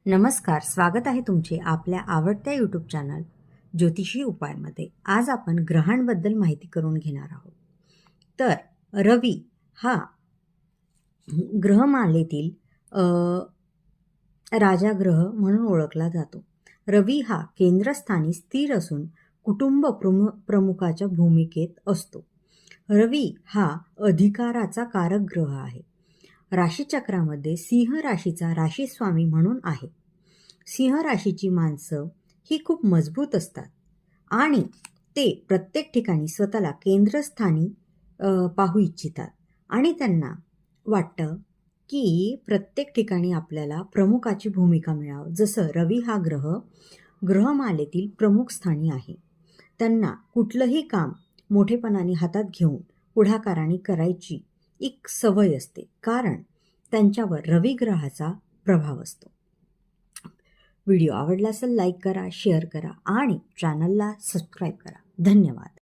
नमस्कार, स्वागत आहे तुमचे आपल्या आवडत्या यूट्यूब चॅनल ज्योतिषी उपायमध्ये. आज आपण ग्रहांबद्दल माहिती करून घेणार आहोत. तर रवी हा ग्रहमालेतील राजा ग्रह म्हणून ओळखला जातो. रवी हा केंद्रस्थानी स्थिर असून कुटुंब प्रमुखाच्या भूमिकेत असतो. रवी हा अधिकाराचा कारक ग्रह आहे. राशीचक्रामध्ये सिंह राशीचा राशीस्वामी म्हणून आहे. सिंह राशीची माणसं ही खूप मजबूत असतात आणि ते प्रत्येक ठिकाणी स्वतःला केंद्रस्थानी पाहू इच्छितात आणि त्यांना वाटतं की प्रत्येक ठिकाणी आपल्याला प्रमुखाची भूमिका मिळावं. जसं रवी हा ग्रहमालेतील प्रमुख स्थानी आहे. त्यांना कुठलंही काम मोठेपणाने हातात घेऊन पुढाकाराने करायची एक सवय असते, कारण त्यांच्यावर रवी ग्रहाचा प्रभाव असतो. व्हिडिओ आवडला असेल लाईक करा, शेअर करा आणि चॅनलला सबस्क्राईब करा. धन्यवाद.